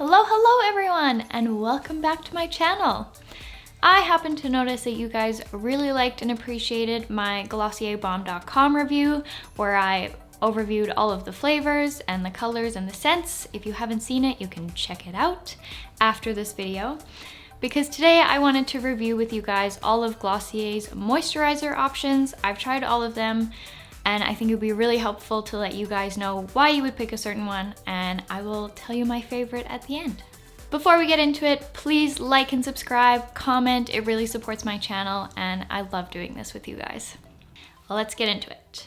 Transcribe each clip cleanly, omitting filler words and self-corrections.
Hello everyone, and welcome back to my channel. I happen to notice that you guys really liked and appreciated my GlossierBomb.com review, where I overviewed all of the flavors and the colors and the scents. If you haven't seen it, you can check it out after this video. Because today I wanted to review with you guys all of Glossier's moisturizer options. I've tried all of them, and I think it would be really helpful to let you guys know why you would pick a certain one, and I will tell you my favorite at the end. Before we get into it, please like and subscribe, comment, it really supports my channel, and I love doing this with you guys. Well, let's get into it.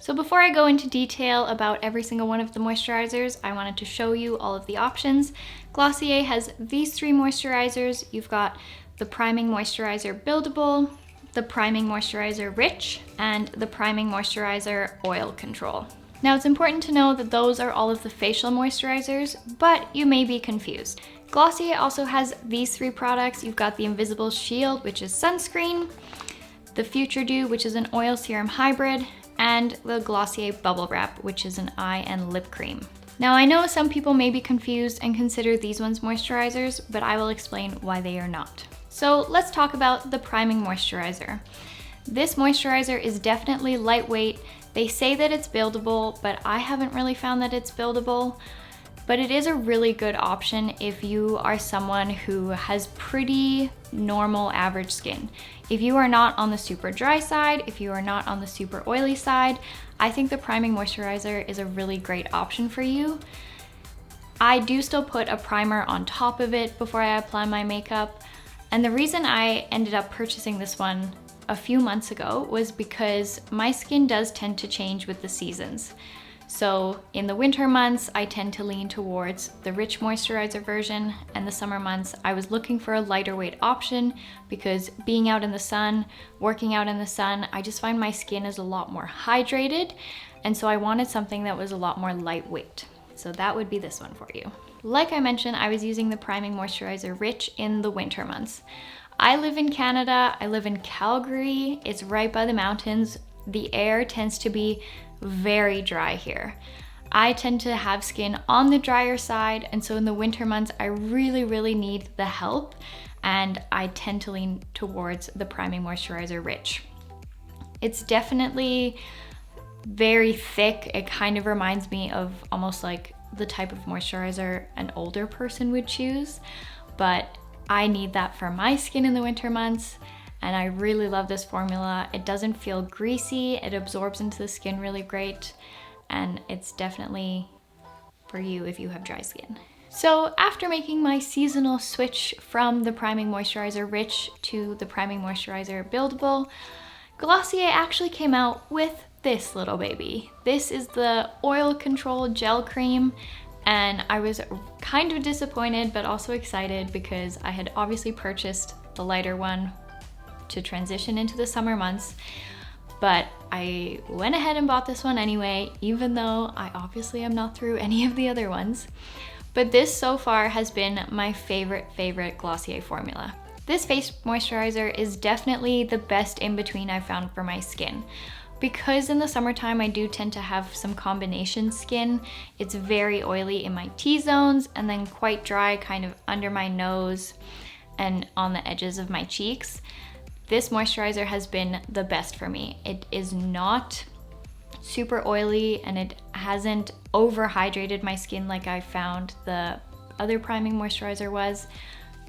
So before I go into detail about every single one of the moisturizers, I wanted to show you all of the options. Glossier has these three moisturizers. You've got the Priming Moisturizer Buildable, the Priming Moisturizer Rich, and the Priming Moisturizer Oil Control. Now it's important to know that those are all of the facial moisturizers, but you may be confused. Glossier also has these three products. You've got the Invisible Shield, which is sunscreen, the Futuredew, which is an oil serum hybrid, and the Glossier Bubblewrap, which is an eye and lip cream. Now I know some people may be confused and consider these ones moisturizers, but I will explain why they are not. So let's talk about the Priming Moisturizer. This moisturizer is definitely lightweight. They say that it's buildable, but I haven't really found that it's buildable. But it is a really good option if you are someone who has pretty normal average skin. If you are not on the super dry side, if you are not on the super oily side, I think the Priming Moisturizer is a really great option for you. I do still put a primer on top of it before I apply my makeup. And the reason I ended up purchasing this one a few months ago was because my skin does tend to change with the seasons. So in the winter months, I tend to lean towards the rich moisturizer version, and the summer months, I was looking for a lighter weight option because being out in the sun, working out in the sun, I just find my skin is a lot more hydrated, and so I wanted something that was a lot more lightweight. So that would be this one for you. Like I mentioned, I was using the Priming Moisturizer Rich in the winter months. I live in Canada, I live in Calgary, it's right by the mountains. The air tends to be very dry here. I tend to have skin on the drier side, and so in the winter months, I really need the help, and I tend to lean towards the Priming Moisturizer Rich. It's definitely very thick. It kind of reminds me of almost like the type of moisturizer an older person would choose, but I need that for my skin in the winter months, and I really love this formula. It doesn't feel greasy, it absorbs into the skin really great, and it's definitely for you if you have dry skin. So after making my seasonal switch from the Priming Moisturizer Rich to the Priming Moisturizer Buildable, Glossier actually came out with this little baby. This is the Oil Control Gel Cream, and I was kind of disappointed but also excited because I had obviously purchased the lighter one to transition into the summer months, but I went ahead and bought this one anyway, even though I obviously am not through any of the other ones. But this so far has been my favorite Glossier formula. This face moisturizer is definitely the best in between I've found for my skin. Because in the summertime I do tend to have some combination skin. It's very oily in my T-zones and then quite dry kind of under my nose and on the edges of my cheeks. This moisturizer has been the best for me. It is not super oily and it hasn't overhydrated my skin like I found the other priming moisturizer was,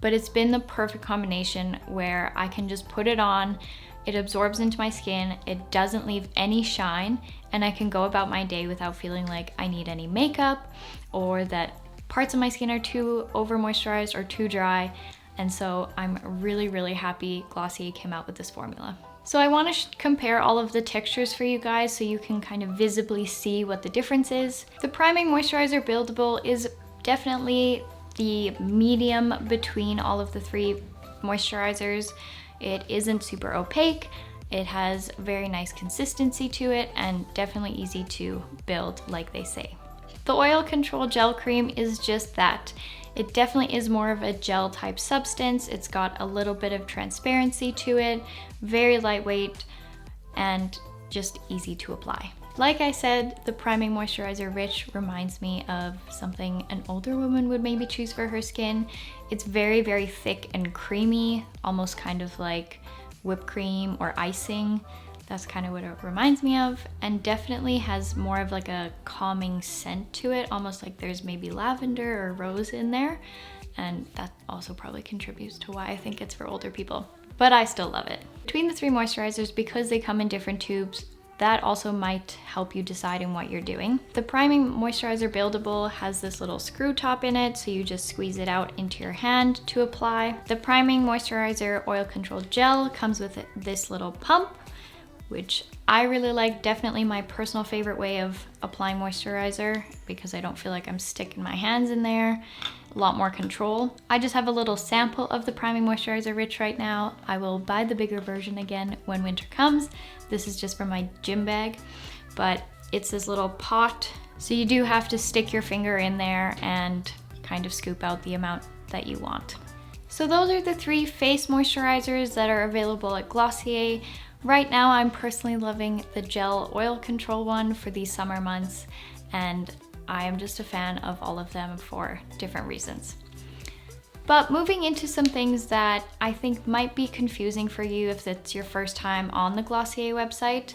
but it's been the perfect combination where I can just put it on, it absorbs into my skin, it doesn't leave any shine, and I can go about my day without feeling like I need any makeup or that parts of my skin are too over moisturized or too dry. And so I'm really happy Glossier came out with this formula. So I want to compare all of the textures for you guys so you can kind of visibly see what the difference is. The Priming Moisturizer Buildable is definitely the medium between all of the three moisturizers. It isn't super opaque, it has very nice consistency to it, and definitely easy to build like they say. The Oil Control Gel Cream is just that. It definitely is more of a gel type substance. It's got a little bit of transparency to it, very lightweight, and just easy to apply. Like I said, the Priming Moisturizer Rich reminds me of something an older woman would maybe choose for her skin. It's very, very thick and creamy, almost kind of like whipped cream or icing. That's kind of what it reminds me of, and definitely has more of like a calming scent to it, almost like there's maybe lavender or rose in there, and that also probably contributes to why I think it's for older people, but I still love it. Between the three moisturizers, because they come in different tubes, that also might help you decide in what you're doing. The Priming Moisturizer Buildable has this little screw top in it, so you just squeeze it out into your hand to apply. The Priming Moisturizer Oil Control Gel comes with this little pump, which I really like. Definitely my personal favorite way of applying moisturizer because I don't feel like I'm sticking my hands in there. A lot more control. I just have a little sample of the Priming Moisturizer Rich right now. I will buy the bigger version again when winter comes. This is just for my gym bag, but it's this little pot. So you do have to stick your finger in there and kind of scoop out the amount that you want. So those are the three face moisturizers that are available at Glossier. Right now, I'm personally loving the gel oil control one for these summer months, and I am just a fan of all of them for different reasons. But moving into some things that I think might be confusing for you if it's your first time on the Glossier website.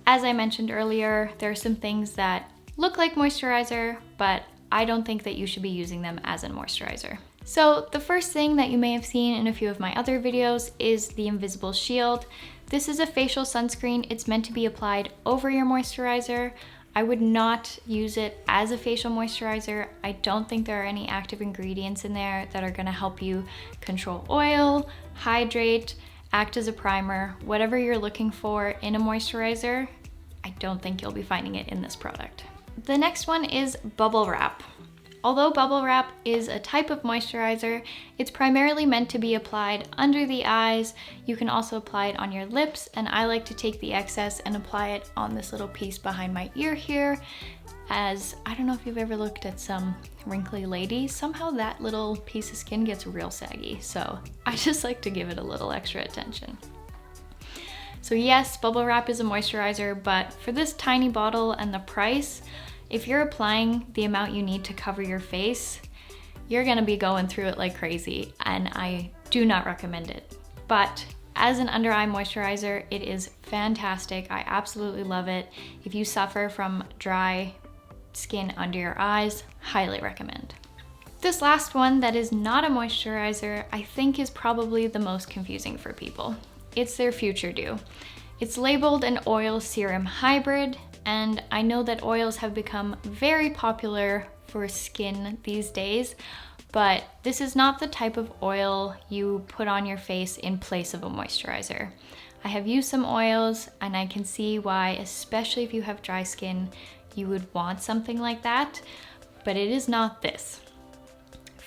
As I mentioned earlier, there are some things that look like moisturizer, but I don't think that you should be using them as a moisturizer. So the first thing that you may have seen in a few of my other videos is the Invisible Shield. This is a facial sunscreen. It's meant to be applied over your moisturizer. I would not use it as a facial moisturizer. I don't think there are any active ingredients in there that are gonna help you control oil, hydrate, act as a primer, whatever you're looking for in a moisturizer. I don't think you'll be finding it in this product. The next one is Bubblewrap. Although Bubblewrap is a type of moisturizer, it's primarily meant to be applied under the eyes. You can also apply it on your lips, and I like to take the excess and apply it on this little piece behind my ear here, as I don't know if you've ever looked at some wrinkly ladies, somehow that little piece of skin gets real saggy, so I just like to give it a little extra attention. So yes, Bubblewrap is a moisturizer, but for this tiny bottle and the price, if you're applying the amount you need to cover your face, you're gonna be going through it like crazy, and I do not recommend it. But as an under eye moisturizer, it is fantastic. I absolutely love it. If you suffer from dry skin under your eyes, highly recommend. This last one that is not a moisturizer, I think is probably the most confusing for people. It's their Futuredew. It's labeled an oil serum hybrid, and I know that oils have become very popular for skin these days, but this is not the type of oil you put on your face in place of a moisturizer. I have used some oils, and I can see why, especially if you have dry skin, you would want something like that, but it is not this.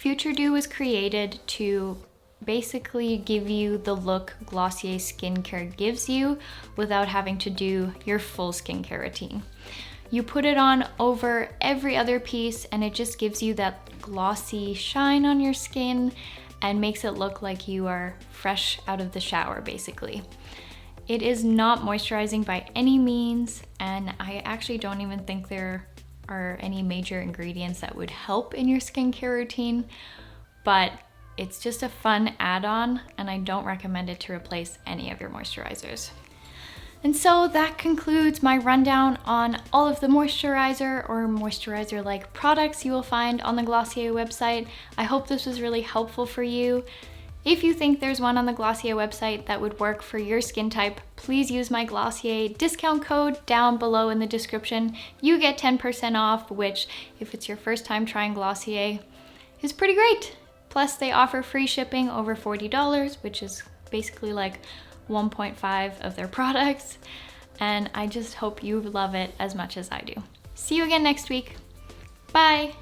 Futuredew was created to basically give you the look Glossier skincare gives you without having to do your full skincare routine. You put it on over every other piece, and it just gives you that glossy shine on your skin and makes it look like you are fresh out of the shower, basically. It is not moisturizing by any means, and I actually don't even think there are any major ingredients that would help in your skincare routine, but it's just a fun add-on, and I don't recommend it to replace any of your moisturizers. And so that concludes my rundown on all of the moisturizer or moisturizer-like products you will find on the Glossier website. I hope this was really helpful for you. If you think there's one on the Glossier website that would work for your skin type, please use my Glossier discount code down below in the description. You get 10% off, which, if it's your first time trying Glossier, is pretty great. Plus, they offer free shipping over $40, which is basically like 1.5 of their products. And I just hope you love it as much as I do. See you again next week. Bye.